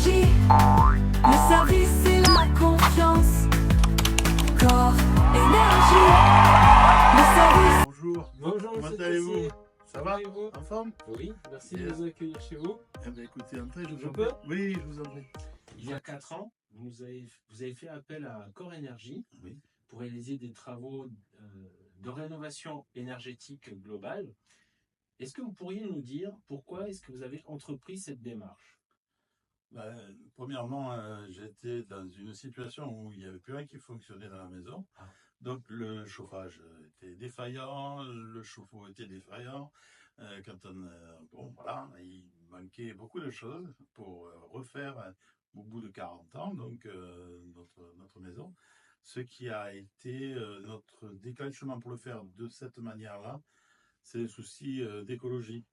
Énergie, le service et la confiance. Corps Énergie, le service. Bonjour, Bonjour, comment monsieur allez-vous? Tessier. Ça va? Et vous? En forme? Oui, merci de Yes. nous accueillir chez vous. Eh bien écoutez, entrez, je vous Je en peux? prie. Oui, je vous en prie. Il y a 4 ans, vous avez fait appel à Core Énergie Oui. pour réaliser des travaux de rénovation énergétique globale. Est-ce que vous pourriez nous dire pourquoi est-ce que vous avez entrepris cette démarche? Premièrement, j'étais dans une situation où il n'y avait plus rien qui fonctionnait dans la maison. Ah. Donc le chauffage était défaillant, le chauffe-eau était défaillant. Bon voilà, il manquait beaucoup de choses pour refaire au bout de 40 ans donc notre maison. Ce qui a été notre déclenchement pour le faire de cette manière-là, c'est les soucis d'écologie.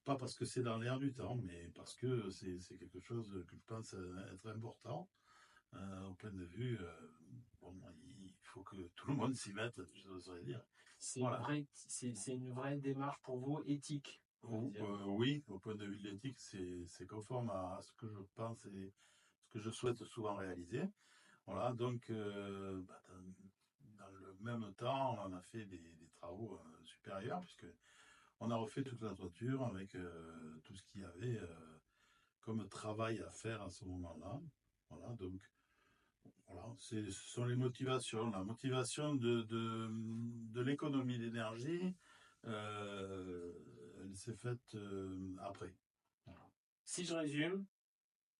Pas parce que c'est dans l'air du temps, mais parce que c'est quelque chose que je pense être important au point de vue. Bon, il faut que tout le monde s'y mette, j'oserais dire. Voilà. C'est une vraie démarche pour vous éthique, on va dire. Oui, au point de vue de l'éthique, c'est conforme à ce que je pense et ce que je souhaite souvent réaliser. Voilà, donc dans le même temps, on a fait des travaux supérieurs, puisque on a refait toute la toiture avec tout ce qu'il y avait comme travail à faire à ce moment-là. Voilà, donc voilà, ce sont les motivations. La motivation de l'économie d'énergie, elle s'est faite après. Voilà. Si je résume,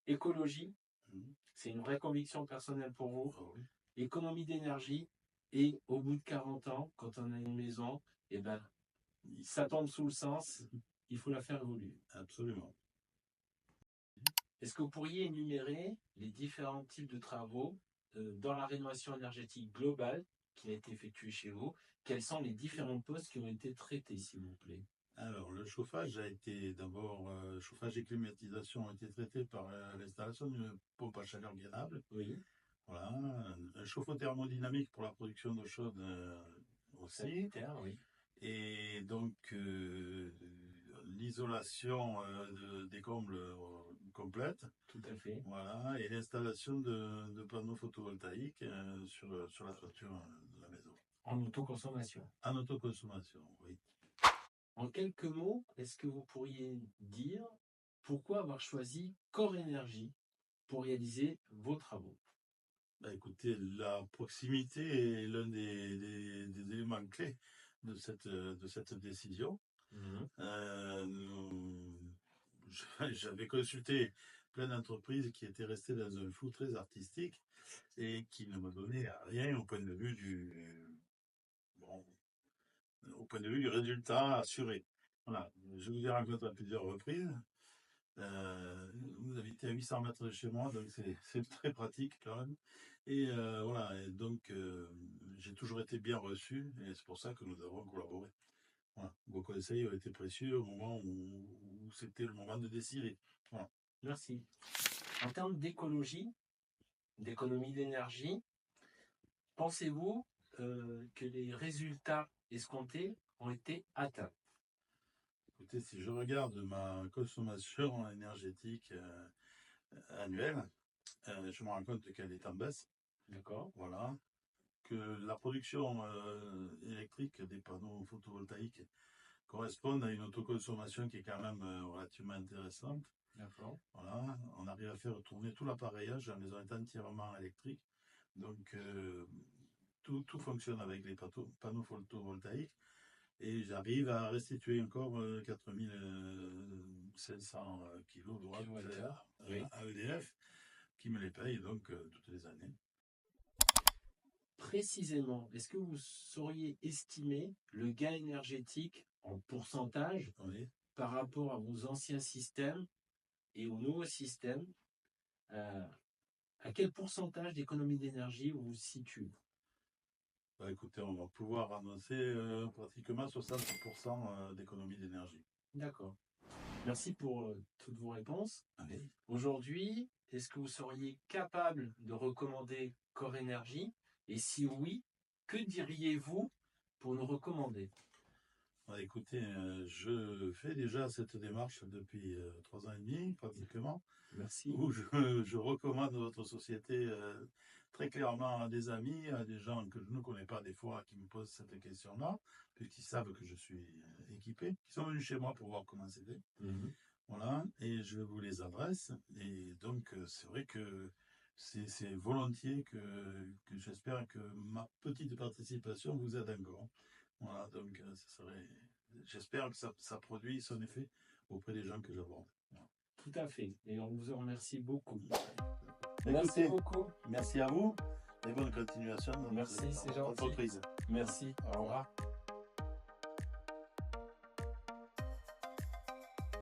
écologie, Mhm. c'est une vraie conviction personnelle pour vous. Ah oui. Économie d'énergie, et au bout de 40 ans, quand on a une maison, eh ben, ça tombe sous le sens, il faut la faire évoluer. Absolument. Est-ce que vous pourriez énumérer les différents types de travaux dans la rénovation énergétique globale qui a été effectuée chez vous? Quels sont les différents postes qui ont été traités, s'il vous plaît? Alors, le chauffage a été d'abord, chauffage et climatisation ont été traités par l'installation d'une pompe à chaleur gainable. Oui. Voilà, un chauffe-eau thermodynamique pour la production d'eau chaude aussi. Sanitaire, oui. Et donc, l'isolation des combles complète. Tout à fait. Voilà, et l'installation de panneaux photovoltaïques sur la toiture de la maison. En autoconsommation. En autoconsommation, oui. En quelques mots, est-ce que vous pourriez dire pourquoi avoir choisi Core Énergie pour réaliser vos travaux? Écoutez, la proximité est l'un des éléments clés de cette décision. Mhm. J'avais consulté plein d'entreprises qui étaient restées dans un flou très artistique et qui ne me donnaient rien au point de vue au point de vue du résultat assuré. Voilà, je vous ai rencontré à plusieurs reprises. Vous habitez à 800 mètres de chez moi, donc c'est très pratique quand même. Et voilà, et donc j'ai toujours été bien reçu et c'est pour ça que nous avons collaboré. Voilà. Vos conseils ont été précieux au moment où c'était le moment de décider. Voilà. Merci. En termes d'écologie, d'économie d'énergie, pensez-vous que les résultats escomptés ont été atteints? Écoutez, si je regarde ma consommation énergétique annuelle, je me rends compte qu'elle est en baisse. D'accord. Voilà. Que la production électrique des panneaux photovoltaïques correspond à une autoconsommation qui est quand même relativement intéressante. D'accord. Voilà. On arrive à faire tourner tout l'appareillage, la maison est entièrement électrique. Donc tout fonctionne avec les panneaux photovoltaïques. Et j'arrive à restituer encore 4500 kWh à EDF qui me les paye donc toutes les années. Précisément, est-ce que vous sauriez estimer le gain énergétique en pourcentage Oui. par rapport à vos anciens systèmes et aux nouveaux systèmes? À quel pourcentage d'économie d'énergie vous vous situez? Écoutez, on va pouvoir annoncer pratiquement 60% d'économie d'énergie. D'accord. Merci pour toutes vos réponses. Allez. Aujourd'hui, est-ce que vous seriez capable de recommander Core Énergie? Et si oui, que diriez-vous pour nous recommander? Écoutez, je fais déjà cette démarche depuis 3 ans et demi, pratiquement, Merci. où je recommande votre société très clairement à des amis, à des gens que je ne connais pas des fois qui me posent cette question-là, puisqu'ils savent que je suis équipé, qui sont venus chez moi pour voir comment c'était. Mhm. Voilà, et je vous les adresse. Et donc, c'est vrai que c'est volontiers que j'espère que ma petite participation vous aide encore. Voilà, donc j'espère que ça produit son effet auprès des gens que j'aborde. Voilà. Tout à fait. Et on vous en remercie beaucoup. Merci Écoutez, beaucoup. merci à vous et bonne continuation dans Merci, votre c'est gentil. entreprise. Merci. Au revoir.